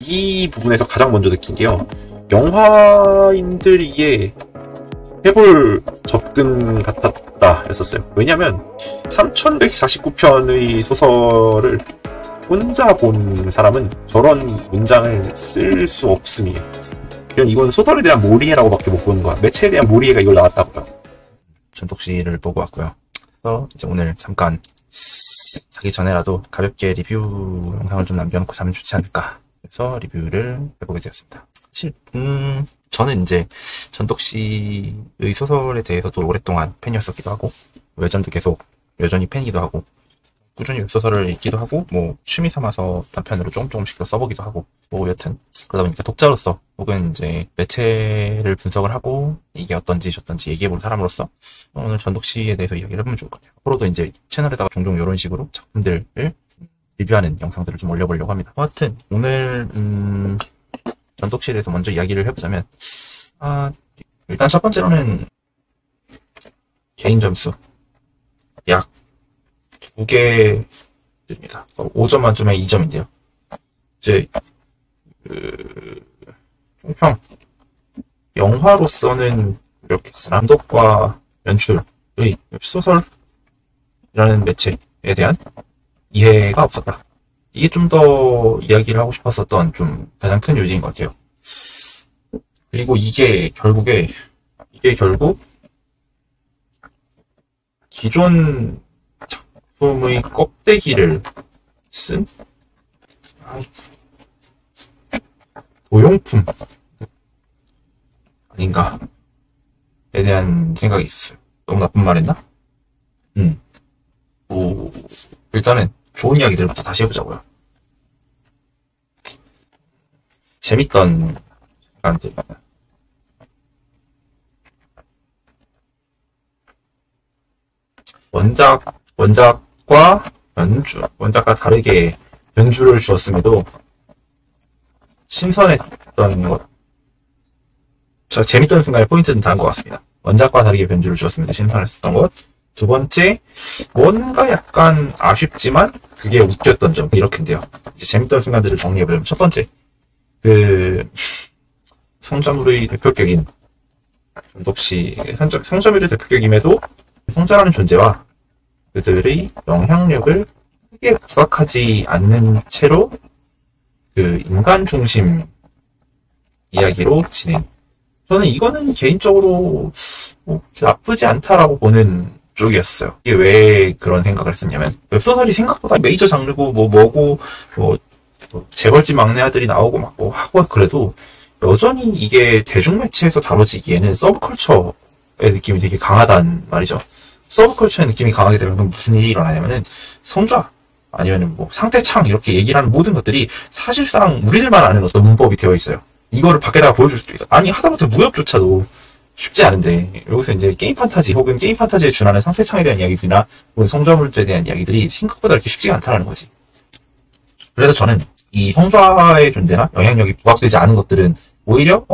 이 부분에서 가장 먼저 느낀 게요. 영화인들이 해볼 접근 같았다 였었어요. 왜냐면 3149편의 소설을 혼자 본 사람은 저런 문장을 쓸 수 없음이에요. 이건 소설에 대한 몰이해라고밖에 못 보는 거야. 매체에 대한 몰이해가 이걸 나왔다고요. 전독시를 보고 왔고요. 그래서 이제 오늘 잠깐 자기 전에라도 가볍게 리뷰 영상을 좀 남겨놓고 자면 좋지 않을까. 그래서 리뷰를 해보게 되었습니다. 사실 저는 이제 전독시의 소설에 대해서도 오랫동안 팬이었었기도 하고, 외전도 계속 여전히 팬이기도 하고, 꾸준히 웹소설을 읽기도 하고, 뭐 취미 삼아서 단편으로 조금씩 써보기도 하고, 뭐 여튼 그러다 보니까 독자로서 혹은 이제 매체를 분석을 하고 이게 어떤지 저떤지 얘기해볼 사람으로서 오늘 전독시에 대해서 이야기를 해보면 좋을 것 같아요. 앞으로도 이제 채널에다가 종종 이런 식으로 작품들을 리뷰하는 영상들을 좀 올려보려고 합니다. 하여튼 오늘 전독시에 대해서 먼저 이야기를 해보자면, 일단 첫 번째로는 개인 점수 약 2개입니다. 5점 만점에 2점인데요. 이제 총평 영화로서는 이렇게 감독과 연출의 웹소설이라는 매체에 대한 이해가 없었다. 이게 좀 더 이야기를 하고 싶었었던 좀 가장 큰 요지인 것 같아요. 그리고 이게 결국 기존 작품의 껍데기를 쓴 도용품 아닌가에 대한 생각이 있어요. 너무 나쁜 말 했나? 일단은 좋은 이야기들부터 다시 해보자고요. 재밌던 시간들입니다. 원작과 원작과 다르게 연주를 주었음에도 신선했던 것, 재밌던 순간에 포인트는 다른 것 같습니다. 원작과 다르게 변주를 주었음에도 신선했었던 것. 두 번째, 뭔가 약간 아쉽지만 그게 웃겼던 점, 이렇게인데요. 이제 재밌던 순간들을 정리해보자면, 첫 번째, 성자물의 대표격인 전독시, 성자물의 대표격임에도 성자라는 존재와 그들의 영향력을 크게 부각하지 않는 채로 인간 중심 이야기로 진행. 저는 이거는 개인적으로 나쁘지 않다라고 보는 쪽이었어요. 이게 왜 그런 생각을 했었냐면, 웹소설이 생각보다 메이저 장르고 뭐고 재벌집 막내 아들이 나오고 막 뭐 하고 그래도 여전히 이게 대중매체에서 다뤄지기에는 서브컬처의 느낌이 되게 강하단 말이죠. 서브컬처의 느낌이 강하게 되면 그럼 무슨 일이 일어나냐면은 성좌 아니면은 뭐 상태창 이렇게 얘기를 하는 모든 것들이 사실상 우리들만 아는 어떤 문법이 되어 있어요. 이거를 밖에다가 보여줄 수도 있어. 아니 하다못해 무협조차도 쉽지 않은데 여기서 이제 게임 판타지 혹은 게임 판타지에 준하는 상태창에 대한 이야기들이나 혹은 성좌물들에 대한 이야기들이 생각보다 이렇게 쉽지가 않다는 거지. 그래서 저는 이 성좌의 존재나 영향력이 부각되지 않은 것들은 오히려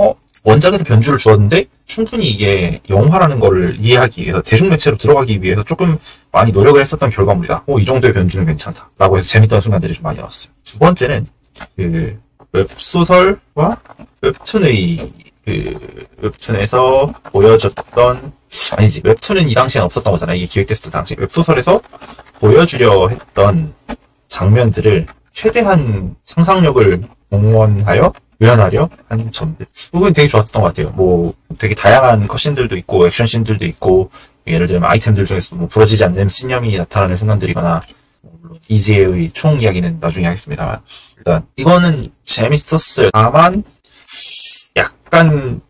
원작에서 변주를 주었는데 충분히 이게 영화라는 거를 이해하기 위해서 대중매체로 들어가기 위해서 조금 많이 노력을 했었던 결과물이다. 이 정도의 변주는 괜찮다. 라고 해서 재밌던 순간들이 좀 많이 나왔어요. 두 번째는 웹소설과 웹툰에서 보여줬던, 아니지, 웹툰은 이 당시엔 없었던 거잖아. 이게 기획됐을 당시. 웹소설에서 보여주려 했던 장면들을 최대한 상상력을 동원하여 표현하려 한 점들. 그건 되게 좋았던 것 같아요. 뭐, 되게 다양한 컷신들도 있고, 액션신들도 있고, 예를 들면 아이템들 중에서 뭐 부러지지 않는 신념이 나타나는 순간들이거나, 물론 이지혜의 총 이야기는 나중에 하겠습니다만, 일단, 이거는 재밌었어요. 다만, 약간,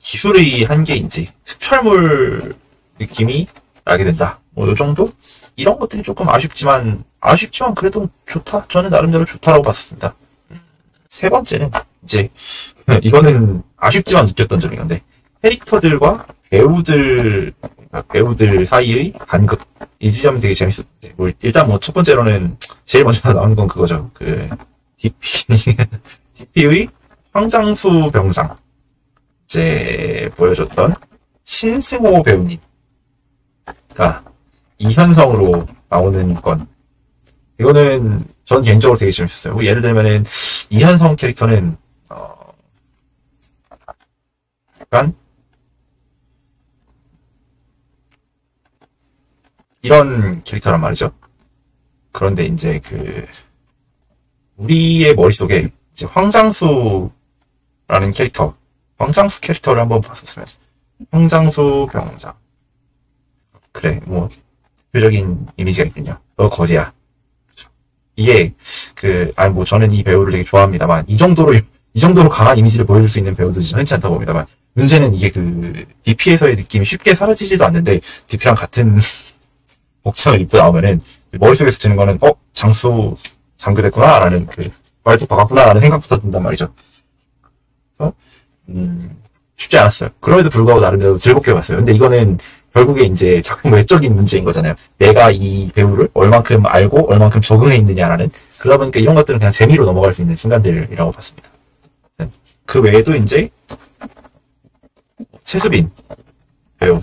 기술의 한계인지, 습철물 느낌이 나게 된다. 요 정도? 이런 것들이 조금 아쉽지만 그래도 좋다. 저는 나름대로 좋다라고 봤었습니다. 세 번째는, 이제, 이거는 아쉽지만 느꼈던 점인 건데, 캐릭터들과 배우들 사이의 간극. 이 지점이 되게 재밌었는데, 일단 첫 번째로는, 제일 먼저 나오는 건 그거죠. DP의 황장수 병장. 이제, 보여줬던 신승호 배우님가 이현성으로 나오는 건, 이거는 전 개인적으로 되게 재밌었어요. 뭐 예를 들면은 이현성 캐릭터는 약간 이런 캐릭터란 말이죠. 그런데 이제 우리의 머릿속에 이제 황장수라는 캐릭터, 황장수 캐릭터를 한번 봤었으면, 황장수 병장. 그래, 뭐, 대표적인 이미지가 있군요. 너 거지야. 이게, 뭐, 저는 이 배우를 되게 좋아합니다만, 이 정도로 강한 이미지를 보여줄 수 있는 배우들이 흔치 않다고 봅니다만, 문제는 이게 DP에서의 느낌이 쉽게 사라지지도 않는데, DP랑 같은 복장을 입고 나오면은, 머릿속에서 드는 거는, 장수 장교됐구나라는, 말도 바꿨구나라는 생각부터 든단 말이죠. 그래서, 쉽지 않았어요. 그럼에도 불구하고 나름대로 즐겁게 봤어요. 근데 이거는 결국에 이제 작품 외적인 문제인 거잖아요. 내가 이 배우를 얼만큼 알고 얼만큼 적응해 있느냐라는. 그러다 보니까 이런 것들은 그냥 재미로 넘어갈 수 있는 순간들이라고 봤습니다. 그 외에도 이제 최수빈 배우.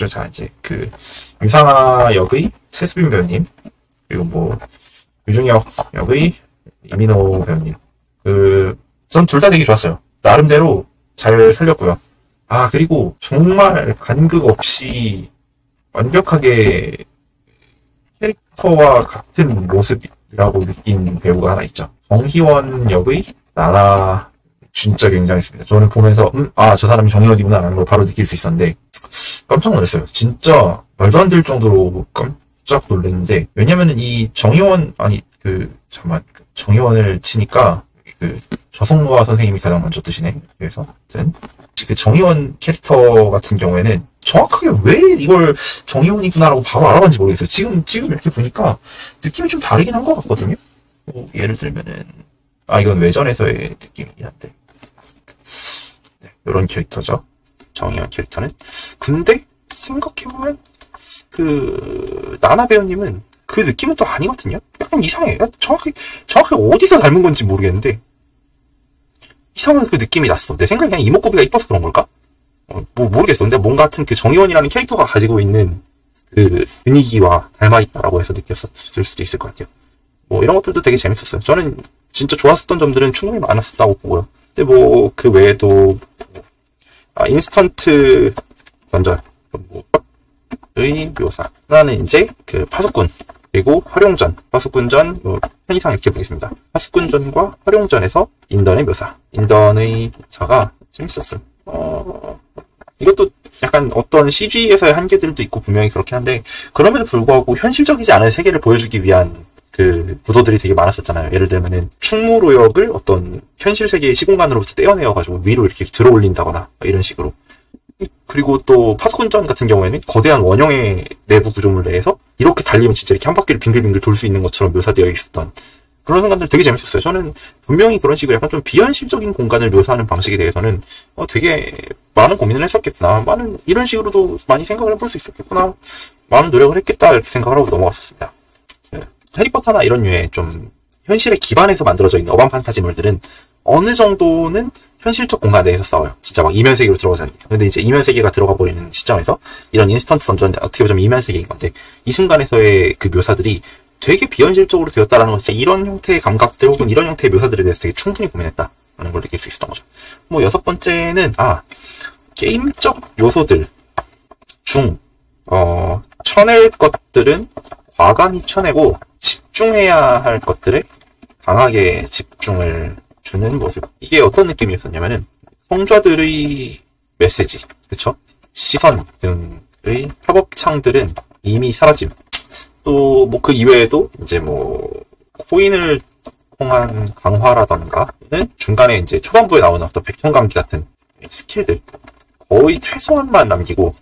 자, 이제 유상아 역의 최수빈 배우님, 그리고 뭐 유중혁 역의 이민호 배우님. 전 둘 다 되게 좋았어요. 나름대로 잘 살렸고요. 그리고 정말 간극 없이 완벽하게 캐릭터와 같은 모습이라고 느낀 배우가 하나 있죠. 정희원 역의 나나. 진짜 굉장했습니다. 저는 보면서 저 사람이 정희원이구나 라는 걸 바로 느낄 수 있었는데 깜짝 놀랐어요. 진짜 말도 안 될 정도로 깜짝 놀랐는데, 왜냐면은 이 정희원, 정희원을 치니까 저성노아 선생님이 가장 먼저 뜨시네. 그래서 정희원 캐릭터 같은 경우에는 정확하게 왜 이걸 정희원이구나라고 바로 알아봤는지 모르겠어요. 지금 이렇게 보니까 느낌이 좀 다르긴 한 것 같거든요. 예를 들면은 이건 외전에서의 느낌이긴 한데, 네, 이런 캐릭터죠. 정희원 캐릭터는. 근데 생각해보면 나나 배우님은 그 느낌은 또 아니거든요. 약간 이상해. 정확히 어디서 닮은 건지 모르겠는데 이상한 그 느낌이 났어. 내 생각에 그냥 이목구비가 이뻐서 그런 걸까? 모르겠어. 근데 뭔가 같은 정희원이라는 캐릭터가 가지고 있는 분위기와 닮아있다라고 해서 느꼈을 수도 있을 것 같아요. 이런 것들도 되게 재밌었어요. 저는 진짜 좋았었던 점들은 충분히 많았었다고 보고요. 근데 그 외에도 인스턴트 던전의 묘사라는 이제 파수꾼, 그리고 활용전, 파수꾼전, 편의상 이렇게 보겠습니다. 파수꾼전과 활용전에서 인던의 묘사, 인던의 묘사가 재밌었어요. 이것도 약간 어떤 CG에서의 한계들도 있고 분명히 그렇긴 한데, 그럼에도 불구하고 현실적이지 않은 세계를 보여주기 위한 구도들이 되게 많았었잖아요. 예를 들면은 충무로역을 어떤 현실 세계의 시공간으로부터 떼어내어가지고 위로 이렇게 들어 올린다거나 이런 식으로. 그리고 또 파수꾼전 같은 경우에는 거대한 원형의 내부 구조물 내에서 이렇게 달리면 진짜 이렇게 한 바퀴를 빙글빙글 돌 수 있는 것처럼 묘사되어 있었던 그런 순간들 되게 재밌었어요. 저는 분명히 그런 식으로 약간 좀 비현실적인 공간을 묘사하는 방식에 대해서는 되게 많은 고민을 했었겠구나, 이런 식으로도 많이 생각을 해볼 수 있었겠구나, 많은 노력을 했겠다, 이렇게 생각을 하고 넘어갔었습니다. 해리포터나 이런 류의 좀 현실에 기반해서 만들어져 있는 어반 판타지물들은 어느 정도는 현실적 공간 내에서 싸워요. 진짜 막 이면세계로 들어가지 않니까. 근데 이제 이면세계가 들어가 버리는 시점에서 이런 인스턴트 던전, 어떻게 보자면 이면세계인 건데, 이 순간에서의 묘사들이 되게 비현실적으로 되었다라는 건 진짜 이런 형태의 감각들 혹은 이런 형태의 묘사들에 대해서 되게 충분히 고민했다라는 걸 느낄 수 있었던 거죠. 여섯 번째는 게임적 요소들 중 쳐낼 것들은 과감히 쳐내고 집중해야 할 것들에 강하게 집중을 주는 모습. 이게 어떤 느낌이었었냐면은 성좌들의 메시지, 그쵸? 시선 등의 협업창들은 이미 사라짐. 또 그 이외에도 이제 코인을 통한 강화라던가는 중간에 이제 초반부에 나오는 어떤 백통감기 같은 스킬들 거의 최소한만 남기고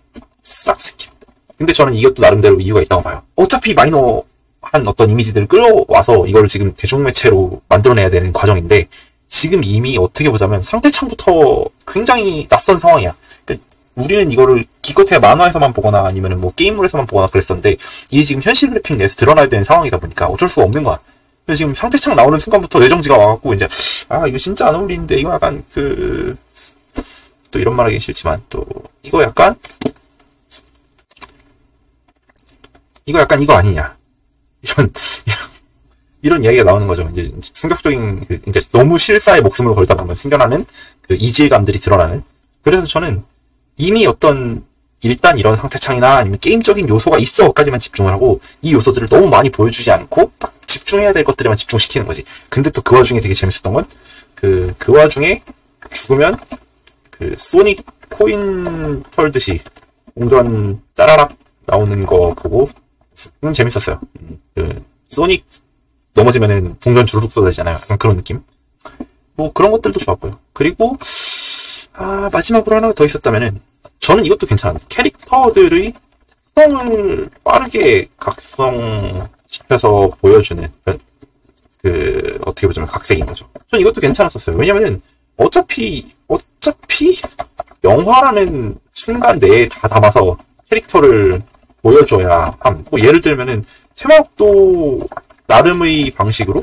싹 스킬. 근데 저는 이것도 나름대로 이유가 있다고 봐요. 어차피 마이너한 어떤 이미지들을 끌어와서 이걸 지금 대중매체로 만들어내야 되는 과정인데, 지금 이미 어떻게 보자면 상대창부터 굉장히 낯선 상황이야. 그러니까 우리는 이거를 기껏해야 만화에서만 보거나 아니면 게임물에서만 보거나 그랬었는데, 이게 지금 현실 그래픽 내에서 드러나야 되는 상황이다 보니까 어쩔 수가 없는 거야. 그래서 지금 상대창 나오는 순간부터 뇌정지가 와갖고 이제 이거 진짜 안 어울리는데, 이거 약간 또 이런 말 하기 싫지만 이거 약간 이거 아니냐, 이런, 이런 이야기가 나오는 거죠. 이제 충격적인, 그러니까 너무 실사에 목숨을 걸다 보면 생겨나는 그 이질감들이 드러나는. 그래서 저는 이미 일단 이런 상태창이나 아니면 게임적인 요소가 있어까지만 집중을 하고 이 요소들을 너무 많이 보여주지 않고 딱 집중해야 될 것들에만 집중시키는 거지. 근데 또 그 와중에 되게 재밌었던 건 그 와중에 죽으면 그 소닉 코인 털듯이 공전 따라락 나오는 거 보고 재밌었어요. 그 소닉 넘어지면은 동전 주르륵 쏟아지잖아요. 약간 그런 느낌. 뭐 그런 것들도 좋았고요. 그리고 마지막으로 하나 더 있었다면은 저는 이것도 괜찮아요. 캐릭터들의 특성을 빠르게 각성시켜서 보여주는 그 어떻게 보자면 각색인 거죠. 전 이것도 괜찮았었어요. 왜냐면은 어차피 영화라는 순간 내에 다 담아서 캐릭터를 보여줘야 함. 뭐 예를 들면은 테마록도 나름의 방식으로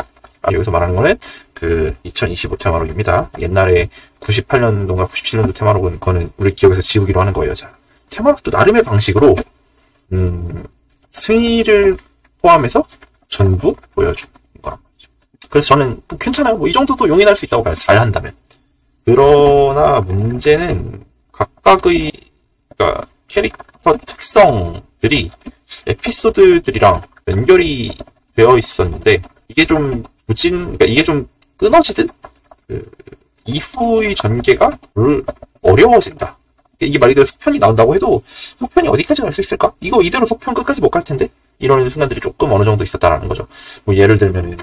여기서 말하는 거는 그 2025 테마록입니다. 옛날에 98년도인가 97년도 테마록은 그거는 우리 기억에서 지우기로 하는 거예요. 자, 테마록도 나름의 방식으로 승리를 포함해서 전부 보여준 거란 말이죠. 그래서 저는 뭐 괜찮아요. 뭐 이 정도도 용인할 수 있다고 봐요. 잘 한다면. 그러나 문제는 각각의 그러니까 캐릭터 특성들이 에피소드들이랑 연결이 되어 있었는데 이게 좀 그러니까 이게 좀 끊어지든 이후의 전개가 어려워진다. 이게 말 그대로 속편이 나온다고 해도 속편이 어디까지 갈 수 있을까? 이거 이대로 속편 끝까지 못 갈 텐데? 이런 순간들이 조금 어느 정도 있었다라는 거죠. 뭐 예를 들면은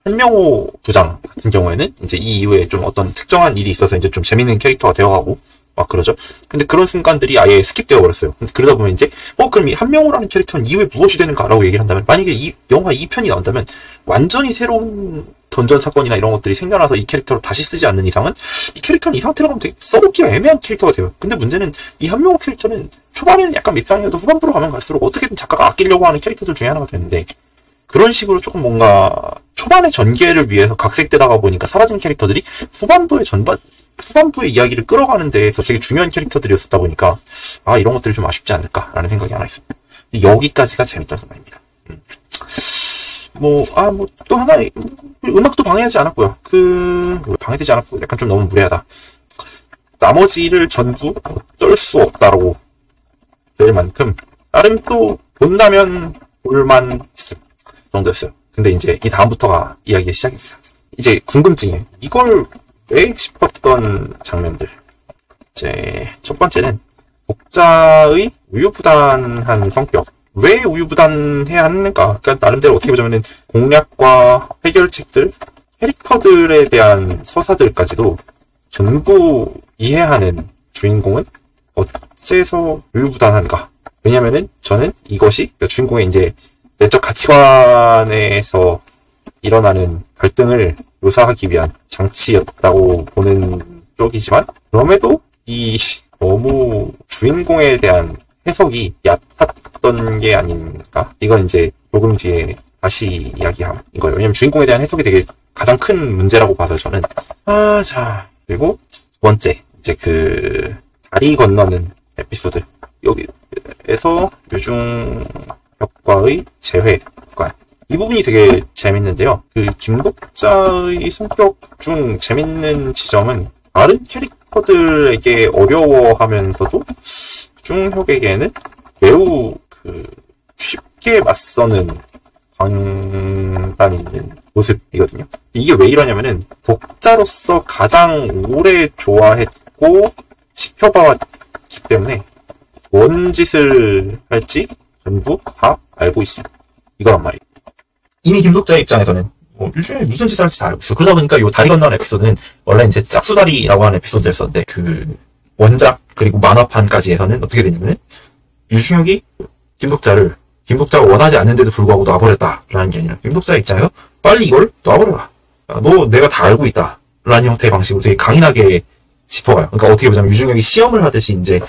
한명호 부장 같은 경우에는 이제 이 이후에 좀 어떤 특정한 일이 있어서 이제 좀 재밌는 캐릭터가 되어가고 막 그러죠. 근데 그런 순간들이 아예 스킵되어 버렸어요. 그러다 보면 이제 그럼 이 한명호라는 캐릭터는 이후에 무엇이 되는가라고 얘기를 한다면 만약에 이 영화 2편이 나온다면 완전히 새로운 던전 사건이나 이런 것들이 생겨나서 이 캐릭터를 다시 쓰지 않는 이상은 이 캐릭터는 이 상태로 가면 되게 써먹기가 애매한 캐릭터가 돼요. 근데 문제는 이 한명호 캐릭터는 초반에는 약간 밉상이어도 후반부로 가면 갈수록 어떻게든 작가가 아끼려고 하는 캐릭터들 중에 하나가 되는데 그런 식으로 조금 뭔가 초반의 전개를 위해서 각색되다가 보니까 사라진 캐릭터들이 후반부의 이야기를 끌어가는 데에서 되게 중요한 캐릭터들이었었다 보니까 이런 것들이 좀 아쉽지 않을까라는 생각이 하나 있습니다. 여기까지가 재밌다는 생각입니다. 또 하나 음악도 방해하지 않았고요. 방해되지 않았고 약간 좀 너무 무례하다. 나머지를 전부 어쩔 수 없다라고 될 만큼 나름 또 본다면 볼만 했음 정도였어요. 근데 이제 이 다음부터가 이야기의 시작입니다. 이제 궁금증이에요. 이걸 왜 싶었던 장면들. 이제 첫 번째는 독자의 우유부단한 성격. 왜 우유부단해야 하는가? 그러니까 나름대로 어떻게 보자면은 공략과 해결책들, 캐릭터들에 대한 서사들까지도 전부 이해하는 주인공은 어째서 우유부단한가? 왜냐면은 저는 이것이 주인공의 이제 내적 가치관에서 일어나는 갈등을 묘사하기 위한 장치였다고 보는 쪽이지만 그럼에도 이 너무 주인공에 대한 해석이 얕았던 게 아닌가? 이건 이제 조금 뒤에 다시 이야기한 거예요. 왜냐면 주인공에 대한 해석이 되게 가장 큰 문제라고 봐서 저는 자 그리고 두 번째 이제 그 다리 건너는 에피소드 여기에서 유중혁과의 재회 구간 이 부분이 되게 재밌는데요. 그 김독자의 성격 중 재밌는 지점은 다른 캐릭터들에게 어려워하면서도 중혁에게는 매우 쉽게 맞서는 강단 있는 모습이거든요. 이게 왜 이러냐면은 독자로서 가장 오래 좋아했고 지켜봐왔기 때문에 뭔 짓을 할지 전부 다 알고 있습니다. 이거란 말이에요. 이미 김독자의 입장에서는 유중혁이 무슨 짓을 할지 다 알고 있어. 그러다 보니까 이 다리 건너는 에피소드는 원래 이제 짝수다리라고 하는 에피소드였었는데 그 원작 그리고 만화판까지에서는 어떻게 되냐면은 유중혁이 김독자가 원하지 않는데도 불구하고 놔버렸다라는 게 아니라 김독자의 입장에서 빨리 이걸 놔버려라. 너 내가 다 알고 있다. 라는 형태의 방식으로 되게 강인하게 짚어가요. 그러니까 어떻게 보자면 유중혁이 시험을 하듯이 이제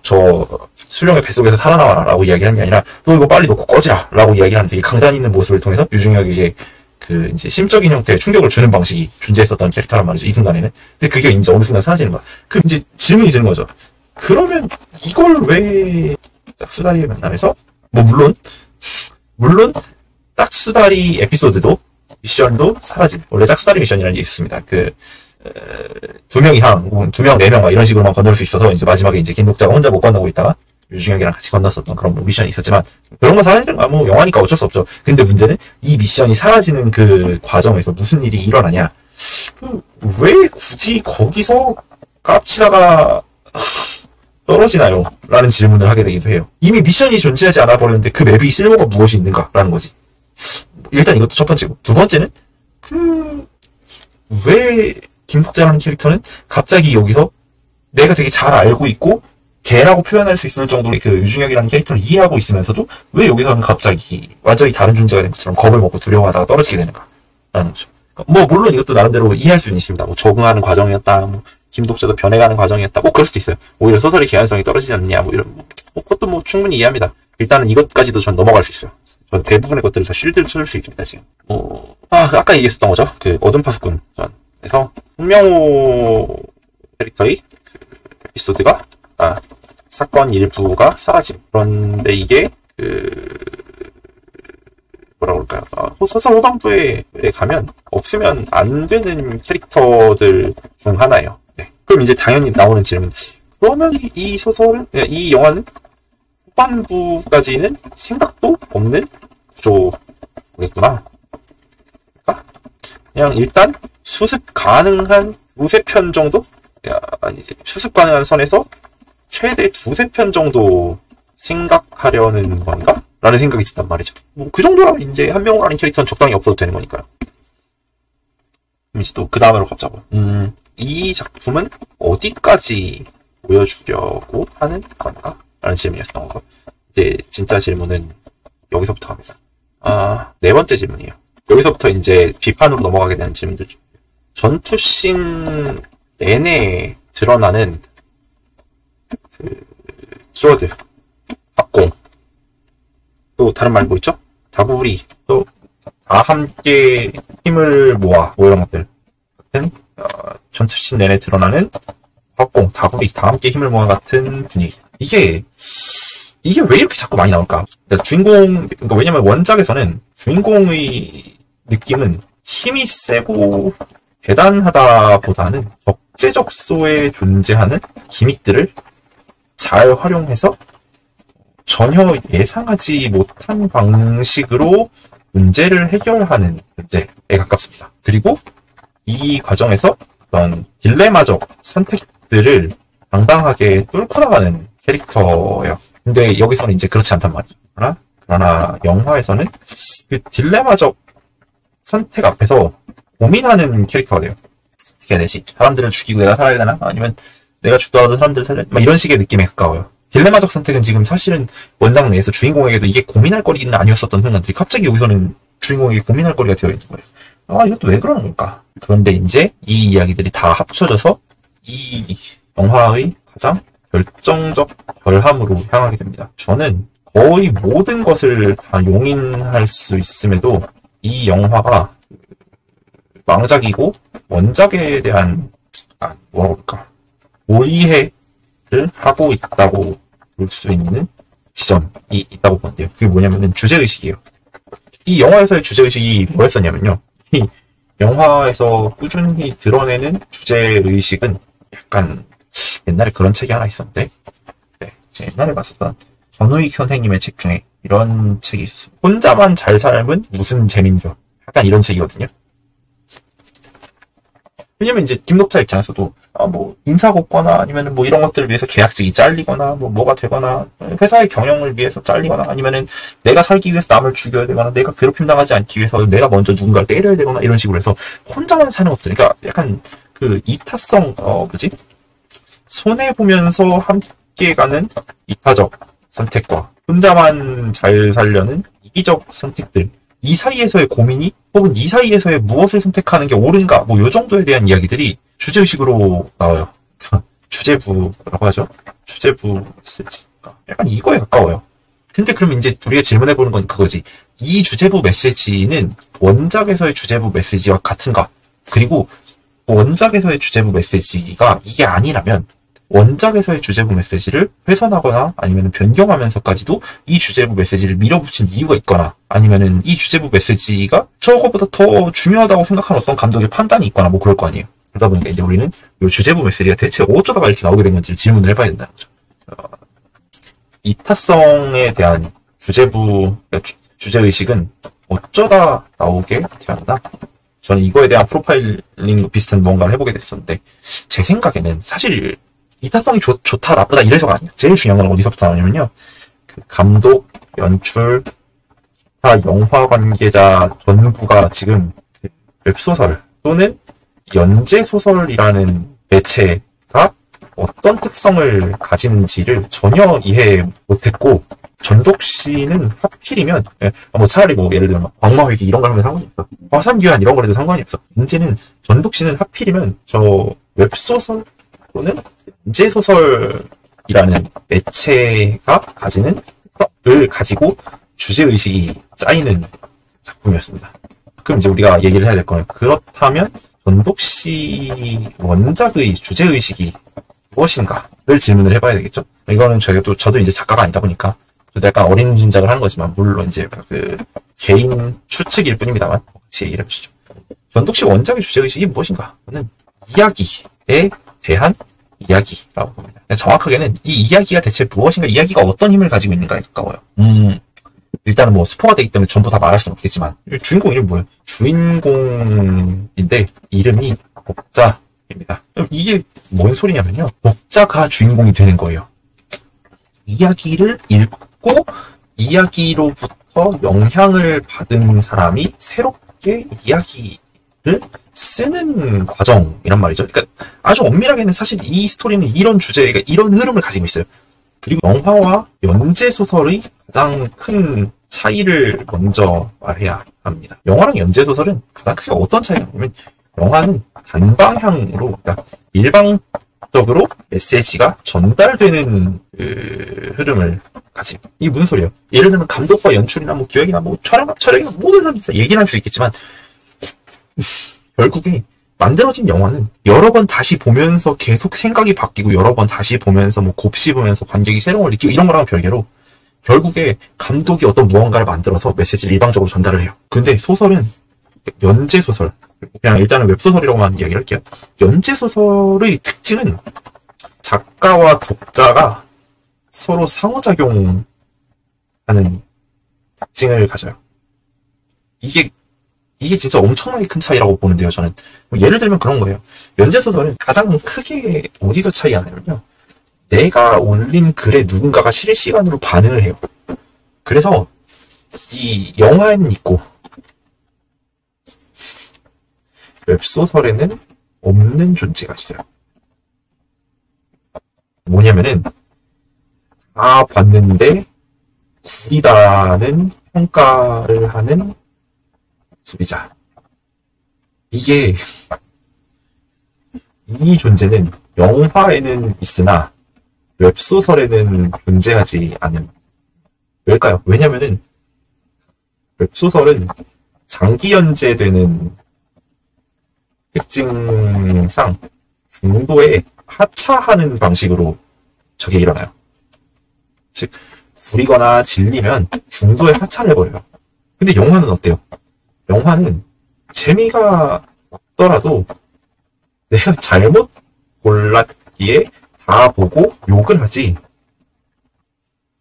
저 수령의 뱃속에서 살아나와라 라고 이야기하는 게 아니라 너 이거 빨리 놓고 꺼지라 라고 이야기를 하는 되게 강단 있는 모습을 통해서 유중혁에게 이제 심적인 형태의 충격을 주는 방식이 존재했었던 캐릭터란 말이죠. 이 순간에는. 근데 그게 이제 어느 순간 사라지는 거야. 이제 질문이 드는 거죠. 그러면 이걸 왜 짝수다리의 만남에서 물론 짝수다리 에피소드도 미션도 사라진, 원래 짝수다리 미션이라는 게 있었습니다. 그 2명 이상, 2명, 4명 이런 식으로만 건널 수 있어서 이제 마지막에 이제 김독자가 혼자 못 건너고 있다가 유중혁이랑 같이 건넜었던 그런 뭐 미션이 있었지만, 그런 거 사라지는 거야. 뭐 영화니까 어쩔 수 없죠. 근데 문제는 이 미션이 사라지는 그 과정에서 무슨 일이 일어나냐. 왜 굳이 거기서 깝치다가 떨어지나요? 라는 질문을 하게 되기도 해요. 이미 미션이 존재하지 않아 버렸는데 그 맵이 쓸모가 무엇이 있는가? 라는 거지. 일단 이것도 첫 번째고. 두 번째는, 왜 김숙재라는 캐릭터는 갑자기 여기서 내가 되게 잘 알고 있고, 걔라고 표현할 수 있을 정도의 그 유중혁이라는 캐릭터를 이해하고 있으면서도 왜 여기서는 갑자기 완전히 다른 존재가 된 것처럼 겁을 먹고 두려워하다가 떨어지게 되는가? 라는 거죠. 뭐, 물론 이것도 나름대로 이해할 수는 있습니다. 뭐, 적응하는 과정이었다, 뭐, 김독자도 변해가는 과정이었다, 뭐, 그럴 수도 있어요. 오히려 소설의 개연성이 떨어지지 않느냐, 뭐, 이런, 그것도 뭐, 충분히 이해합니다. 일단은 이것까지도 전 넘어갈 수 있어요. 전 대부분의 것들을 다 쉴드를 쳐줄 수 있습니다, 지금. 아까 얘기했었던 거죠. 그, 어둠 파수꾼. 그래서, 홍명호 캐릭터의 그, 에피소드가, 사건 일부가 사라짐. 그런데 이게, 뭐라 그럴까요? 소설 후반부에 가면 없으면 안 되는 캐릭터들 중 하나예요. 네. 그럼 이제 당연히 나오는 질문. 그러면 이 소설은, 이 영화는 후반부까지는 생각도 없는 구조겠구나. 그러니까 그냥 일단 수습 가능한 두세 편 정도? 아니지. 수습 가능한 선에서 최대 두세 편 정도 생각하려는 건가? 라는 생각이 있었단 말이죠. 뭐, 그 정도라면 이제 한명호라는 캐릭터는 적당히 없어도 되는 거니까요. 그럼 이제 또 그 다음으로 갑자고. 이 작품은 어디까지 보여주려고 하는 건가? 라는 질문이었던 거고. 이제 진짜 질문은 여기서부터 갑니다. 네 번째 질문이에요. 여기서부터 이제 비판으로 넘어가게 되는 질문들 중. 전투씬 내내 드러나는 그 키워드, 합공, 또 다른 말 뭐 있죠? 다구리, 또 다 함께 힘을 모아, 뭐 이런 것들 같은 전투씬 내내 드러나는 합공, 다구리, 다 함께 힘을 모아 같은 분위기. 이게 왜 이렇게 자꾸 많이 나올까? 그러니까 그러니까 왜냐면 원작에서는 주인공의 느낌은 힘이 세고 대단하다보다는 적재적소에 존재하는 기믹들을 잘 활용해서 전혀 예상하지 못한 방식으로 문제를 해결하는 문제에 가깝습니다. 그리고 이 과정에서 어떤 딜레마적 선택들을 당당하게 뚫고 나가는 캐릭터예요. 근데 여기서는 이제 그렇지 않단 말이죠. 그러나 영화에서는 그 딜레마적 선택 앞에서 고민하는 캐릭터가 돼요. 어떻게 해야 되지? 사람들을 죽이고 내가 살아야 되나? 아니면 내가 죽더라도 사람들을 살려야 되나? 이런 식의 느낌에 가까워요. 딜레마적 선택은 지금 사실은 원작 내에서 주인공에게도 이게 고민할 거리는 아니었었던 순간들이 갑자기 여기서는 주인공에게 고민할 거리가 되어 있는 거예요. 이것도 왜 그러는 걸까? 그런데 이제 이 이야기들이 다 합쳐져서 이 영화의 가장 결정적 결함으로 향하게 됩니다. 저는 거의 모든 것을 다 용인할 수 있음에도 이 영화가 망작이고 원작에 대한 뭐라 그럴까 오이해를 하고 있다고 볼 수 있는 지점이 있다고 보는데요. 그게 뭐냐면은 주제의식이에요. 이 영화에서의 주제의식이 뭐였었냐면요. 이 영화에서 꾸준히 드러내는 주제의식은 약간 옛날에 그런 책이 하나 있었는데, 네, 제가 옛날에 봤었던 전우익 선생님의 책 중에 이런 책이 있었어요. 혼자만 잘 살면 무슨 재민겨. 약간 이런 책이거든요. 왜냐면 이제 김독자 입장에서도 뭐 인사 걷거나 아니면은 뭐 이런 것들을 위해서 계약직이 잘리거나 뭐가 되거나 회사의 경영을 위해서 잘리거나 아니면은 내가 살기 위해서 남을 죽여야 되거나 내가 괴롭힘 당하지 않기 위해서 내가 먼저 누군가를 때려야 되거나 이런 식으로 해서 혼자만 사는 것들. 그러니까 약간 그 이타성 손해 보면서 함께 가는 이타적 선택과 혼자만 잘 살려는 이기적 선택들. 이 사이에서의 고민이 혹은 이 사이에서의 무엇을 선택하는 게 옳은가 뭐 요 정도에 대한 이야기들이 주제의식으로 나와요. 주제부라고 하죠. 주제부 메시지. 약간 이거에 가까워요. 근데 그럼 이제 우리가 질문해보는 건 그거지. 이 주제부 메시지는 원작에서의 주제부 메시지와 같은가? 그리고 원작에서의 주제부 메시지가 이게 아니라면 원작에서의 주제부 메시지를 훼손하거나 아니면 변경하면서까지도 이 주제부 메시지를 밀어붙인 이유가 있거나 아니면은 이 주제부 메시지가 저거보다 더 중요하다고 생각하는 어떤 감독의 판단이 있거나 뭐 그럴 거 아니에요. 그러다 보니까 이제 우리는 이 주제부 메시지가 대체 어쩌다가 이렇게 나오게 된 건지 질문을 해봐야 된다는 거죠. 이타성에 대한 주제의식은 어쩌다 나오게 되었나? 저는 이거에 대한 프로파일링 비슷한 뭔가를 해보게 됐었는데, 제 생각에는 사실 이타성이 좋다, 나쁘다 이래서가 아니에요. 제일 중요한 건 어디서부터 나오냐면요. 그 감독, 연출, 영화 관계자 전부가 지금 웹소설 또는 연재소설이라는 매체가 어떤 특성을 가지는지를 전혀 이해 못했고, 전독시는 하필이면, 뭐 차라리 뭐 예를 들면 광마회기 이런 걸 하면 상관이 없어. 화산귀환 이런 걸 해도 상관이 없어. 문제는 전독시는 하필이면 저 웹소설 또는 연재소설이라는 매체가 가지는 특성을 가지고 주제의식이 짜이는 작품이었습니다. 그럼 이제 우리가 얘기를 해야 될 거예요. 그렇다면 전독시 원작의 주제의식이 무엇인가를 질문을 해봐야 되겠죠. 이거는 저도 이제 작가가 아니다 보니까 저도 약간 어린 짐작을 하는 거지만 물론 이제 그 개인 추측일 뿐입니다만 같이 얘기를 해보시죠. 전독시 원작의 주제의식이 무엇인가? 는 이야기에 대한 이야기라고 봅니다. 정확하게는 이 이야기가 대체 무엇인가, 이야기가 어떤 힘을 가지고 있는가에 가까워요. 일단은 뭐 스포가 되기 때문에 전부 다 말할 수는 없겠지만 주인공 이름이 뭐예요? 주인공인데 이름이 복자입니다. 이게 뭔 소리냐면요. 복자가 주인공이 되는 거예요. 이야기를 읽고 이야기로부터 영향을 받은 사람이 새롭게 이야기를 쓰는 과정이란 말이죠. 그러니까 아주 엄밀하게는 사실 이 스토리는 이런 주제가 이런 흐름을 가지고 있어요. 그리고 영화와 연재소설의 가장 큰 차이를 먼저 말해야 합니다. 영화랑 연재소설은 가장 크게 어떤 차이가 있냐면 영화는 단방향으로, 그러니까 일방적으로 메시지가 전달되는 그 흐름을 가지고. 이게 무슨 소리예요? 예를 들면 감독과 연출이나 뭐 기획이나 뭐 촬영이나 모든 사람이 얘기를 할 수 있겠지만 결국에 만들어진 영화는 여러 번 다시 보면서 계속 생각이 바뀌고 여러 번 다시 보면서 뭐 곱씹으면서 관객이 새로운 걸 느끼고 이런 거랑은 별개로 결국에 감독이 어떤 무언가를 만들어서 메시지를 일방적으로 전달을 해요. 근데 소설은 연재소설, 그냥 일단은 웹소설이라고만 이야기를 할게요. 연재소설의 특징은 작가와 독자가 서로 상호작용하는 특징을 가져요. 이게 진짜 엄청나게 큰 차이라고 보는데요, 저는. 예를 들면 그런 거예요. 연재소설은 가장 크게 어디서 차이가 나냐면요. 내가 올린 글에 누군가가 실시간으로 반응을 해요. 그래서 이 영화에는 있고 웹소설에는 없는 존재가 있어요. 뭐냐면은 다 봤는데 구리다는 평가를 하는 소비자. 이 존재는 영화에는 있으나 웹소설에는 존재하지 않은. 왜일까요? 왜냐면은 웹소설은 장기 연재되는 특징상 중도에 하차하는 방식으로 저게 일어나요. 즉 구리거나 질리면 중도에 하차를 해버려요. 근데 영화는 어때요? 영화는 재미가 없더라도 내가 잘못 골랐기에 다 보고 욕을 하지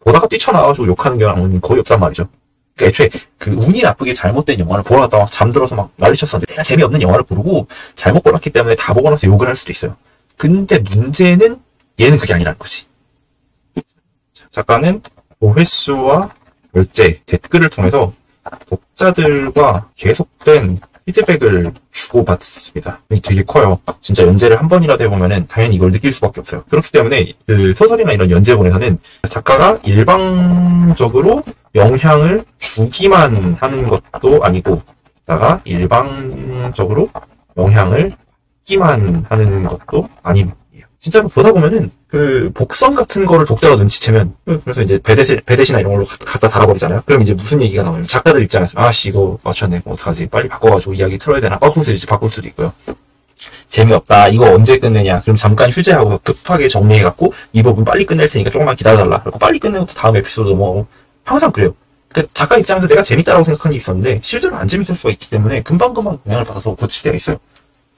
보다가 뛰쳐나와가지고 욕하는 경우는 거의 없단 말이죠. 그러니까 애초에 그 운이 나쁘게 잘못된 영화를 보러 갔다가 막 잠들어서 막 난리쳤었는데 내가 재미없는 영화를 고르고 잘못 골랐기 때문에 다 보고 나서 욕을 할 수도 있어요. 근데 문제는 얘는 그게 아니라는 거지. 작가는 조회수와 결제, 댓글을 통해서 독자들과 계속된 피드백을 주고받습니다. 되게 커요. 진짜 연재를 한 번이라도 해보면은 당연히 이걸 느낄 수밖에 없어요. 그렇기 때문에 그 소설이나 이런 연재본에서는 작가가 일방적으로 영향을 주기만 하는 것도 아니고, 작가가 일방적으로 영향을 받기만 하는 것도 아닙니다. 진짜로 보다 보면은 그 복선 같은 거를 독자가 눈치채면, 그래서 이제 배댓이나 이런 걸로 갖다 달아버리잖아요. 그럼 이제 무슨 얘기가 나오냐면 작가들 입장에서 아씨 이거 맞췄네, 어떡하지, 빨리 바꿔가지고 이야기 틀어야 되나, 바꿀 수도 있고요. 재미없다. 이거 언제 끝내냐. 그럼 잠깐 휴재하고 급하게 정리해갖고 이 부분 빨리 끝낼 테니까 조금만 기다려달라. 그리고 빨리 끝내고 또 다음 에피소드 넘어가고. 항상 그래요. 그러니까 작가 입장에서 내가 재밌다라고 생각한 게 있었는데 실제로 안 재밌을 수가 있기 때문에 금방금방 영향을 받아서 고칠 때가 있어요.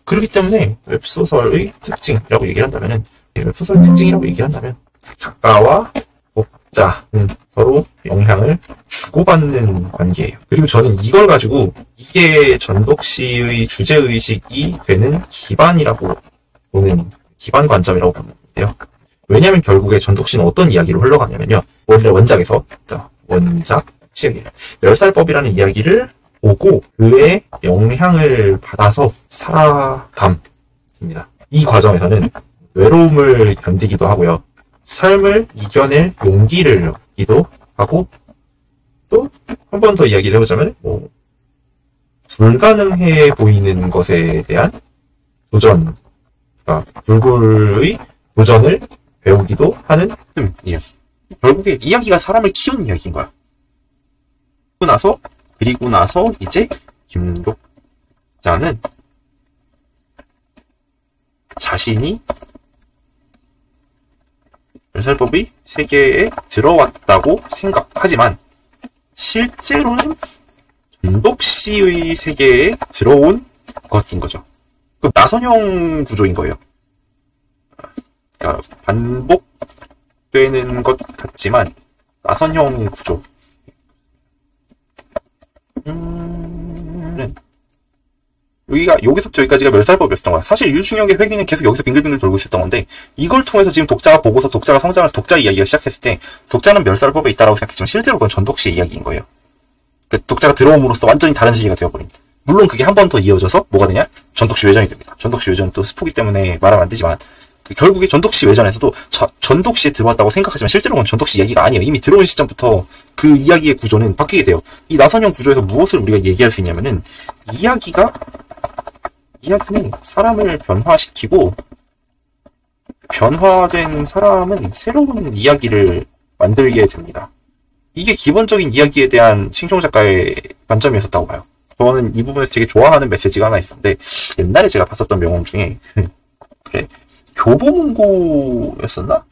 그렇기 때문에 웹소설의 특징이라고 얘기를 한다면은, 웹소설의 특징이라고 얘기를 한다면 작가와 독자는 서로 영향을 주고받는 관계예요. 그리고 저는 이걸 가지고 이게 전독시의 주제의식이 되는 기반이라고 보는, 기반 관점이라고 보는데요. 왜냐하면 결국에 전독시는 어떤 이야기로 흘러가냐면요. 원작에서, 그러니까 원작, 시작이에요. 10살법이라는 이야기를 보고 그의 영향을 받아서 살아감입니다. 이 과정에서는 외로움을 견디기도 하고요. 삶을 이겨낼 용기를 얻기도 하고, 또 한 번 더 이야기를 해보자면 불가능해 보이는 것에 대한 도전, 그러니까 불굴의 도전을 배우기도 하는 예. 결국에 이야기가 사람을 키우는 이야기인 거야. 그리고 나서 이제 김독자는 자신이 멸살법의 세계에 들어왔다고 생각하지만 실제로는 전독시의 세계에 들어온 것인 거죠. 그 나선형 구조인 거예요. 그러니까 반복되는 것 같지만 나선형 구조. 여기서부터 여기까지가 멸살법이었던 거야. 사실 유중혁의 회귀는 계속 여기서 빙글빙글 돌고 있었던 건데, 이걸 통해서 지금 독자가 보고서 독자가 성장을, 독자 이야기가 시작했을 때 독자는 멸살법에 있다라고 생각했지만 실제로 그건 전독시의 이야기인 거예요. 그 독자가 들어옴으로써 완전히 다른 세계가 되어버린. 물론 그게 한 번 더 이어져서 뭐가 되냐? 전독시 외전이 됩니다. 전독시 외전은 또 스포기 때문에 말하면 안 되지만, 결국에 전독시 외전에서도 전독시에 들어왔다고 생각하지만 실제로는 전독시 이야기가 아니에요. 이미 들어온 시점부터 그 이야기의 구조는 바뀌게 돼요. 이 나선형 구조에서 무엇을 우리가 얘기할 수 있냐면은, 이야기는 사람을 변화시키고, 변화된 사람은 새로운 이야기를 만들게 됩니다. 이게 기본적인 이야기에 대한 칭총 작가의 관점이었었다고 봐요. 저는 이 부분에서 되게 좋아하는 메시지가 하나 있었는데, 옛날에 제가 봤었던 명언 중에 교보문고였었나?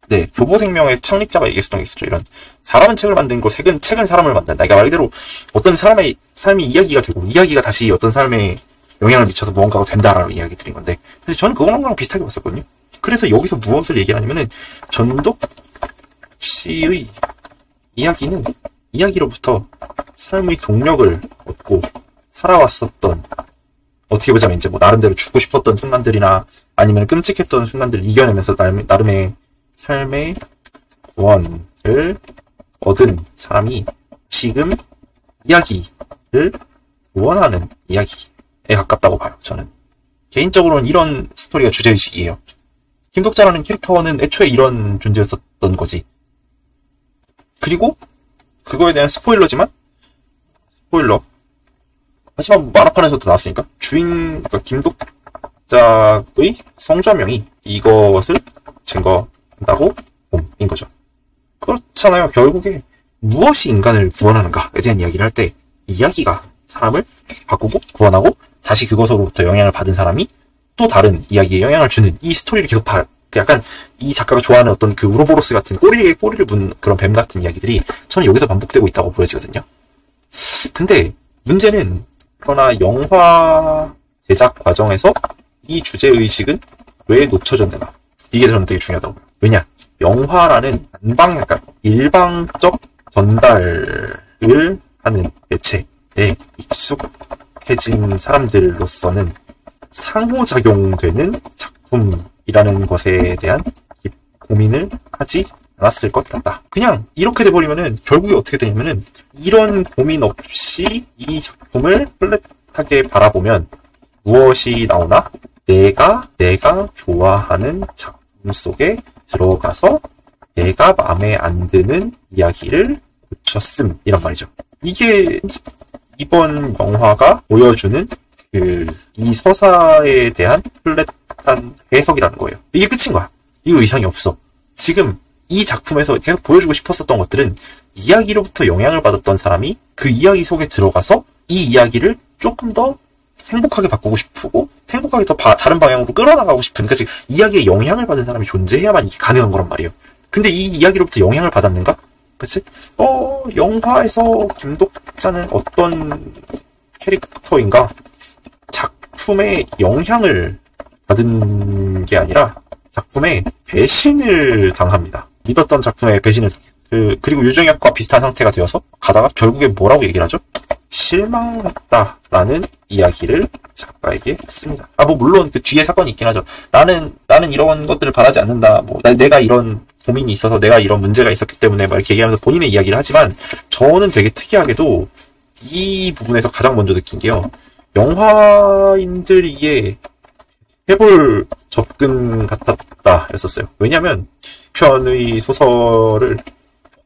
네, 교보생명의 창립자가 얘기했었던 게 있었죠. 이런, 사람은 책을 만든 책은 사람을 만든다. 그러니까 말 그대로 어떤 사람의 삶이 이야기가 되고, 이야기가 다시 어떤 삶에 영향을 미쳐서 무언가가 된다라는 이야기 드린 건데, 그래서 저는 그거랑 비슷하게 봤었거든요. 그래서 여기서 무엇을 얘기하냐면은, 전독시의 이야기는 이야기로부터 삶의 동력을 얻고 살아왔었던, 어떻게 보자면 이제 나름대로 죽고 싶었던 순간들이나 아니면 끔찍했던 순간들을 이겨내면서 나름의 삶의 구원을 얻은 사람이 지금 이야기를 구원하는 이야기에 가깝다고 봐요. 저는 개인적으로는 이런 스토리가 주제의식이에요. 김독자라는 캐릭터는 애초에 이런 존재였었던 거지. 그리고 그거에 대한 스포일러. 하지만 만화판에서도 나왔으니까 그러니까 김독자의 성좌명이 이것을 증거한다고 봄인 거죠. 그렇잖아요. 결국에 무엇이 인간을 구원하는가에 대한 이야기를 할 때 이야기가 사람을 바꾸고 구원하고 다시 그것으로부터 영향을 받은 사람이 또 다른 이야기에 영향을 주는 이 스토리를 계속 약간 이 작가가 좋아하는 어떤 그 우로보로스 같은 꼬리를 문 그런 뱀 같은 이야기들이 저는 여기서 반복되고 있다고 보여지거든요. 근데 문제는 그러나 영화 제작 과정에서 이 주제의식은 왜 놓쳐졌는가? 이게 저는 되게 중요하다고 봐요. 왜냐? 영화라는 약간 일방적 전달을 하는 매체에 익숙해진 사람들로서는 상호작용되는 작품이라는 것에 대한 고민을 하지 않았을 것 같다. 그냥 이렇게 돼버리면은 결국에 어떻게 되냐면은 이런 고민 없이 이 작품을 플랫하게 바라보면 무엇이 나오나? 내가 좋아하는 작품 속에 들어가서 내가 마음에 안 드는 이야기를 고쳤음 이란 말이죠. 이게 이번 영화가 보여주는 이 서사에 대한 플랫한 해석이라는 거예요. 이게 끝인 거야. 이거 이상이 없어. 지금 이 작품에서 계속 보여주고 싶었었던 것들은 이야기로부터 영향을 받았던 사람이 그 이야기 속에 들어가서 이 이야기를 조금 더 행복하게 바꾸고 싶고 행복하게 더 다른 방향으로 끌어나가고 싶은 그러니까 이야기에 영향을 받은 사람이 존재해야만 이게 가능한 거란 말이에요. 근데 이 이야기로부터 영향을 받았는가? 그치? 영화에서 김독자는 어떤 캐릭터인가? 작품에 영향을 받은 게 아니라 작품에 배신을 당합니다. 믿었던 작품에 배신을 그리고 유정혁과 비슷한 상태가 되어서 가다가 결국에 뭐라고 얘기를 하죠? 실망했다라는 이야기를 작가에게 씁니다. 물론 그 뒤에 사건이 있긴 하죠. 나는 이런 것들을 바라지 않는다. 내가 이런 고민이 있어서 내가 이런 문제가 있었기 때문에 막 이렇게 얘기하면서 본인의 이야기를 하지만 저는 되게 특이하게도 이 부분에서 가장 먼저 느낀 게요. 영화인들이에 해볼 접근 같았다 였었어요. 왜냐면 편의 소설을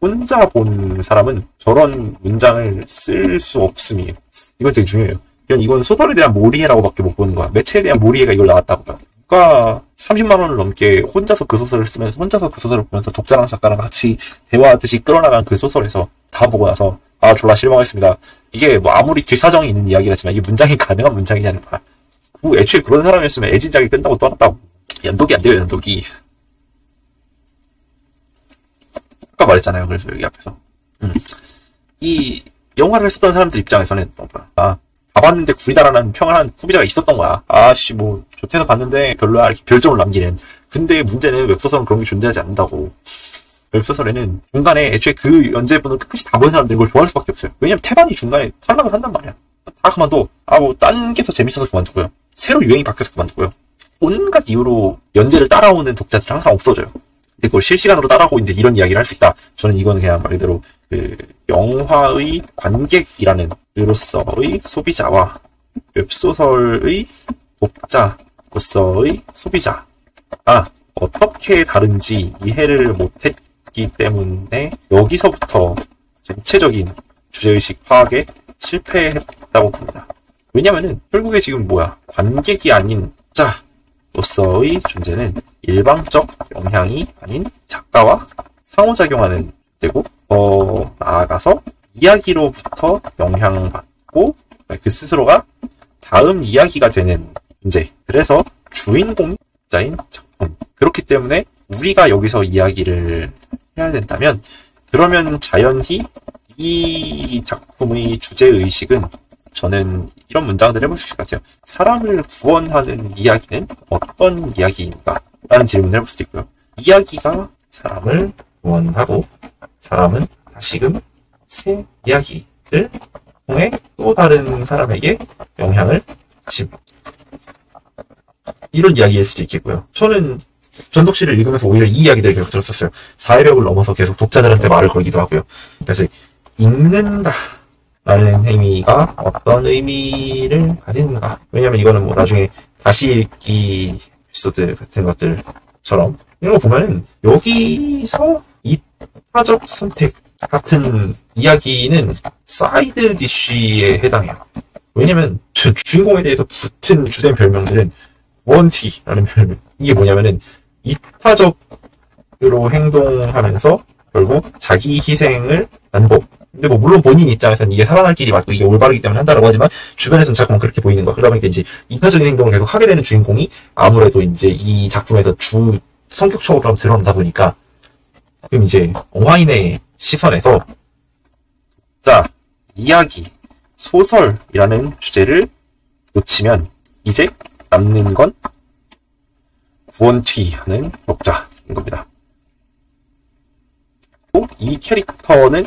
혼자 본 사람은 저런 문장을 쓸 수 없음이에요. 이건 되게 중요해요. 이건 소설에 대한 몰이해라고 밖에 못 보는 거야. 매체에 대한 몰이해가 이걸 나왔다고요. 누가 30만 원을 넘게 혼자서 그 소설을 쓰면서 혼자서 그 소설을 보면서 독자랑 작가랑 같이 대화하듯이 끌어나간 그 소설에서 다 보고 나서 졸라 실망했습니다. 이게 아무리 뒷사정이 있는 이야기라지만 이게 문장이 가능한 문장이냐는 거야. 애초에 그런 사람이었으면 애진작이 끝나고 떠났다고. 연독이 안 돼요, 연독이. 아까 말했잖아요. 그래서 여기 앞에서. 이 영화를 쓰던 사람들 입장에서는 다 봤는데 구리다라는 평을 한 소비자가 있었던 거야. 좋대서 봤는데 별로야. 이렇게 별점을 남기는. 근데 문제는 웹소설은 그런 게 존재하지 않는다고. 웹소설에는 중간에 애초에 그 연재분을 끝까지 다 본 사람들이 이걸 좋아할 수밖에 없어요. 왜냐면 태반이 중간에 탈락을 한단 말이야. 다 그만둬. 딴 게 더 재밌어서 그만두고요. 새로 유행이 바뀌어서 그만두고요. 온갖 이유로 연재를 따라오는 독자들이 항상 없어져요. 근데 그걸 실시간으로 따라오고 있는데 이런 이야기를 할 수 있다. 저는 이건 그냥 말 그대로 영화의 관객이라는 으로서의 소비자와 웹소설의 독자로서의 소비자가 어떻게 다른지 이해를 못했기 때문에 여기서부터 전체적인 주제의식 파악에 실패했다고 봅니다. 왜냐면은 결국에 지금 관객이 아닌 독자로서의 존재는 일방적 영향이 아닌 작가와 상호작용하는 되고 나아가서 이야기로부터 영향받고 그 스스로가 다음 이야기가 되는 존재. 그래서 주인공이 독자인 작품. 그렇기 때문에 우리가 여기서 이야기를 해야 된다면 그러면 자연히 이 작품의 주제의식은 저는 이런 문장들을 해볼 수 있을 것 같아요. 사람을 구원하는 이야기는 어떤 이야기인가? 라는 질문을 해볼 수도 있고요. 이야기가 사람을 구원하고 사람은 다시금 새 이야기를 통해 또 다른 사람에게 영향을 줍니다. 이런 이야기일 수도 있겠고요. 저는 전독시를 읽으면서 오히려 이 이야기들을 계속 들었었어요. 사회벽을 넘어서 계속 독자들한테 말을 걸기도 하고요. 그래서 읽는다 라는 의미가 어떤 의미를 가지는가. 왜냐면 이거는 나중에 다시 읽기 에피소드 같은 것들처럼 이런 거 보면은 여기서 이타적 선택 같은 이야기는 사이드 디쉬에 해당해요. 왜냐면 주인공에 대해서 붙은 주된 별명들은 원티라는 별명. 이게 뭐냐면은 이타적으로 행동하면서 결국 자기 희생을 반복. 근데 물론 본인 입장에서는 이게 살아날 길이 맞고 이게 올바르기 때문에 한다라고 하지만 주변에서는 자꾸만 그렇게 보이는 거야. 그러다 보니까 이제 이타적인 행동을 계속 하게 되는 주인공이 아무래도 이제 이 작품에서 주 성격적으로 드러난다 보니까 그럼 이제 영화인의 시선에서 이야기, 소설이라는 주제를 놓치면 이제 남는 건 구원튀하는 독자인 겁니다. 이 캐릭터는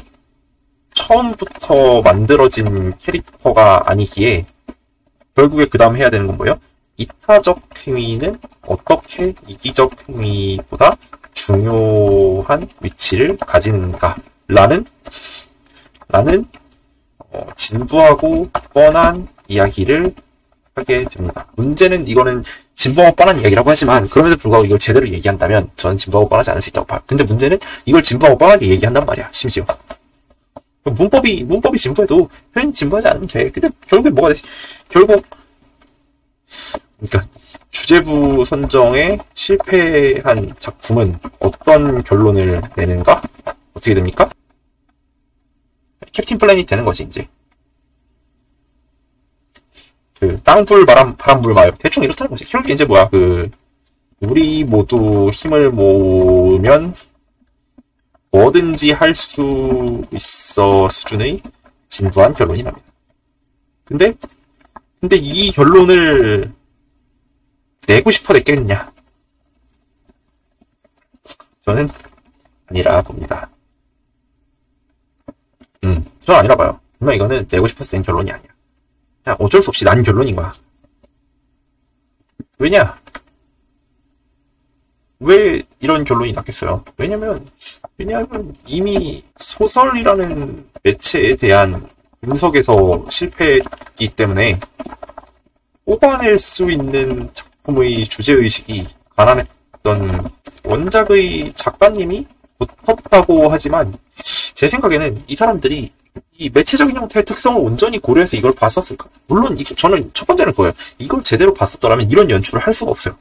처음부터 만들어진 캐릭터가 아니기에 결국에 그 다음 해야 되는 건 뭐예요? 이타적 행위는 어떻게 이기적 행위보다 중요한 위치를 가지는가 라는 진부하고 뻔한 이야기를 하게 됩니다. 문제는 이거는 진부하고 뻔한 이야기라고 하지만 그럼에도 불구하고 이걸 제대로 얘기한다면 저는 진부하고 뻔하지 않을 수 있다고 봐요. 근데 문제는 이걸 진부하고 뻔하게 얘기한단 말이야. 심지어 문법이 진부해도 표현이 진부하지 않으면 돼. 근데 결국에 뭐가 돼? 그러니까 주제부 선정에 실패한 작품은 어떤 결론을 내는가? 어떻게 됩니까? 캡틴 플래닛 되는 거지 이제. 그 땅불 바람불 마요. 대충 이렇다는 거지. 결국에 이제 뭐야 우리 모두 힘을 모으면 뭐든지 할 수 있어 수준의 진부한 결론이 납니다. 근데 이 결론을 내고 싶어 냈겠느냐? 저는 아니라 봅니다. 저는 아니라 봐요. 정말 이거는 내고 싶어서 낸 결론이 아니야. 그냥 어쩔 수 없이 난 결론인 거야. 왜냐? 왜 이런 결론이 났겠어요? 왜냐면 이미 소설이라는 매체에 대한 분석에서 실패했기 때문에 뽑아낼 수 있는 작품의 주제의식이 가난했던 원작의 작가님이 못했다고 하지만 제 생각에는 이 사람들이 이 매체적인 형태의 특성을 온전히 고려해서 이걸 봤었을까? 물론 저는 첫 번째는 그거예요. 이걸 제대로 봤었더라면 이런 연출을 할 수가 없어요.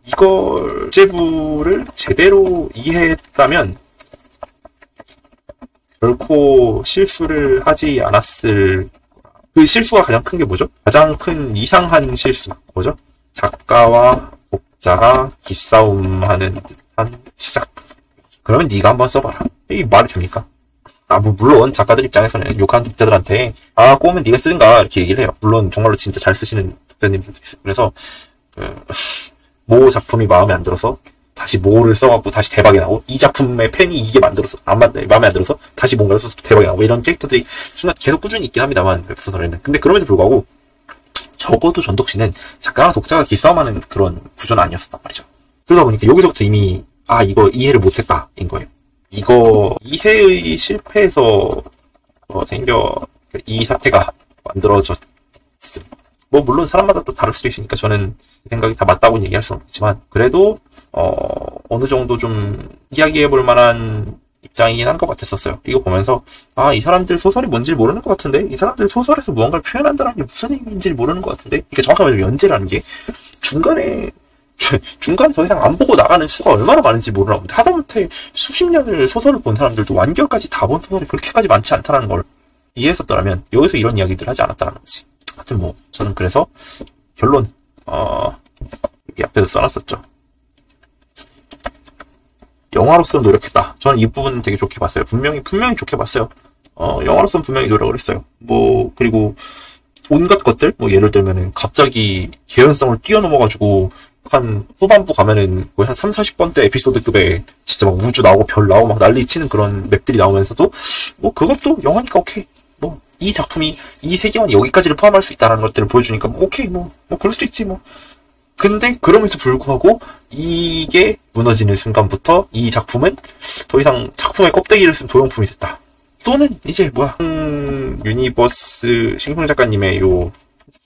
이걸 주제부를 제대로 이해했다면 결코 실수를 하지 않았을. 그 실수가 가장 큰 게 뭐죠? 가장 큰 이상한 실수 뭐죠? 작가와 독자가 기싸움하는 듯한 시작부. 그러면 네가 한번 써봐라. 이게 말이 됩니까? 물론 작가들 입장에서는 욕하는 독자들한테 꼬우면 네가 쓰든가 이렇게 얘기를 해요. 물론 정말로 진짜 잘 쓰시는 독자님들도 있어요. 그래서 모 작품이 마음에 안 들어서 다시 모를 써갖고 다시 대박이 나고, 이 작품의 팬이 이게 마음에 안 들어서 다시 뭔가를 써서 대박이 나고, 이런 캐릭터들이 순간 계속 꾸준히 있긴 합니다만, 웹소설에는. 근데 그럼에도 불구하고 적어도 전덕씨는 작가랑 독자가 기싸움하는 그런 구조는 아니었단 말이죠. 그러다 보니까 여기서부터 이미 이거 이해를 못했다인 거예요. 이거 이해의 실패에서 이 사태가 만들어졌음. 물론 사람마다 또 다를 수도 있으니까 저는 생각이 다 맞다고는 얘기할 수는 없지만, 그래도 어느 정도 좀 이야기해볼 만한 입장이긴 한 것 같았었어요. 이거 보면서 이 사람들 소설이 뭔지 모르는 것 같은데, 이 사람들 소설에서 무언가를 표현한다는 게 무슨 의미인지 모르는 것 같은데, 그러니까 정확하게 말하면 연재라는 게 중간에 더 이상 안 보고 나가는 수가 얼마나 많은지 모르나 본데, 하다못해 수십 년을 소설을 본 사람들도 완결까지 다 본 소설이 그렇게까지 많지 않다는 걸 이해했었더라면 여기서 이런 이야기들을 하지 않았다는 거지. 하여튼 저는 그래서 결론 여기 앞에서 써놨었죠. 영화로서 노력했다. 저는 이 부분은 되게 좋게 봤어요. 분명히 좋게 봤어요. 영화로서는 분명히 노력을 했어요. 그리고 온갖 것들, 예를 들면은 갑자기 개연성을 뛰어넘어가지고 한 후반부 가면은 거의 한 30-40번대 에피소드급에 진짜 막 우주 나오고 별 나오고 막 난리 치는 그런 맵들이 나오면서도 그것도 영화니까 오케이. 이 작품이, 이 세계관이 여기까지를 포함할 수 있다는 것들을 보여주니까 오케이, 그럴 수도 있지, 근데 그럼에도 불구하고 이게 무너지는 순간부터 이 작품은 더 이상 작품의 껍데기를 쓴 도용품이 됐다. 또는 이제 유니버스 신궁 작가님의 요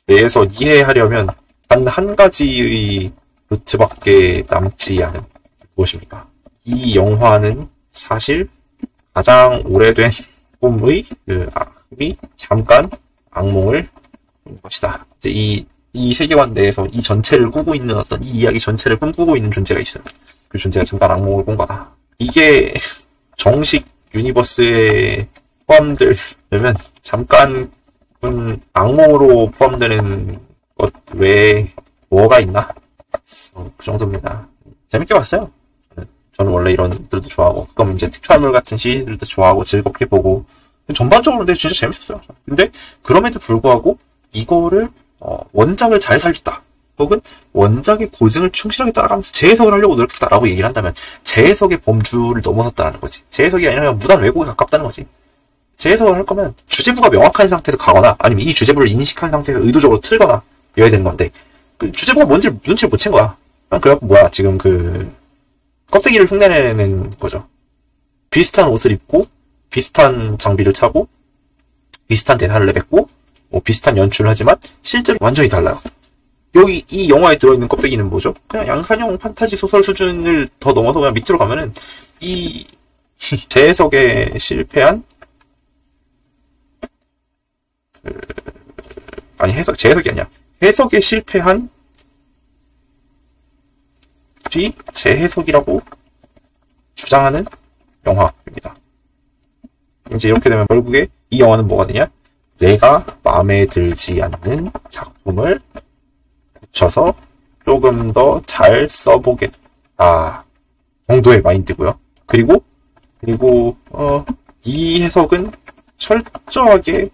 내에서 이해하려면 단 한 가지의 루트밖에 남지 않은 무엇입니까? 이 영화는 사실 가장 오래된 꿈의 잠깐 악몽을 꾼 것이다. 이제 이 세계관 내에서 이 전체를 꾸고 있는 어떤 이 이야기 전체를 꿈꾸고 있는 존재가 있어요. 그 존재가 잠깐 악몽을 꾼 거다. 이게 정식 유니버스에 포함되려면 잠깐 꾼 악몽으로 포함되는 것 외에 뭐가 있나? 그 정도입니다. 재밌게 봤어요. 저는 원래 이런 것들도 좋아하고, 그럼 이제 특촬물 같은 시리즈들도 좋아하고 즐겁게 보고, 전반적으로 근데 진짜 재밌었어요. 근데 그럼에도 불구하고 이거를 원작을 잘 살렸다, 혹은 원작의 고증을 충실하게 따라가면서 재해석을 하려고 노력했다라고 얘기를 한다면 재해석의 범주를 넘어섰다는 거지. 재해석이 아니라 그냥 무단 왜곡에 가깝다는 거지. 재해석을 할 거면 주제부가 명확한 상태에서 가거나, 아니면 이 주제부를 인식한 상태에서 의도적으로 틀거나 여야 되는 건데, 그 주제부가 뭔지 눈치를 못 챈 거야. 그래갖고 지금 껍데기를 흉내내는 거죠. 비슷한 옷을 입고 비슷한 장비를 차고 비슷한 대사를 내뱉고 비슷한 연출을 하지만 실제로 완전히 달라요. 여기 이 영화에 들어있는 껍데기는 뭐죠? 그냥 양산형 판타지 소설 수준을 더 넘어서 그냥 밑으로 가면은 이 재해석에 실패한 재해석이 아니야. 해석에 실패한 재해석이라고 주장하는 영화입니다. 이제 이렇게 되면 결국에 이 영화는 뭐가 되냐? 내가 마음에 들지 않는 작품을 붙여서 조금 더 잘 써보겠다 정도의 마인드고요. 그리고 이 해석은 철저하게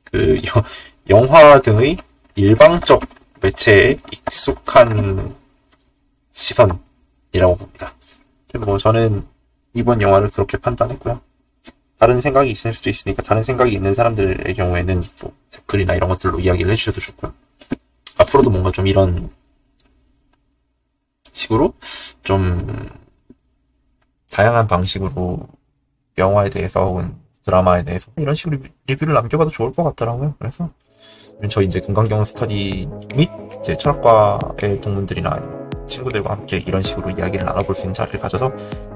그 영화 등의 일방적 매체에 익숙한 시선이라고 봅니다. 뭐 저는 이번 영화를 그렇게 판단했고요. 다른 생각이 있을 수도 있으니까 다른 생각이 있는 사람들의 경우에는 뭐 댓글이나 이런 것들로 이야기를 해주셔도 좋고요. 앞으로도 뭔가 좀 이런 식으로 좀 다양한 방식으로 영화에 대해서 혹은 드라마에 대해서 이런 식으로 리뷰를 남겨봐도 좋을 것 같더라고요. 그래서 저 이제 금강경 스터디 및 이제 철학과의 동문들이나 친구들과 함께 이런 식으로 이야기를 나눠볼 수 있는 자리를 가져서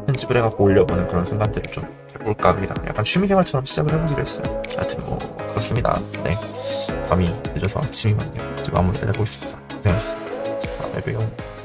편집을 해갖고 올려보는 그런 순간들을 좀 해볼까 합니다. 약간 취미생활처럼 시작을 해보기로 했어요. 하여튼 뭐 그렇습니다. 네, 밤이 늦어서 아침이만요. 이제 마무리를 해보겠습니다. 고생하셨습니다. 다음에 봬요.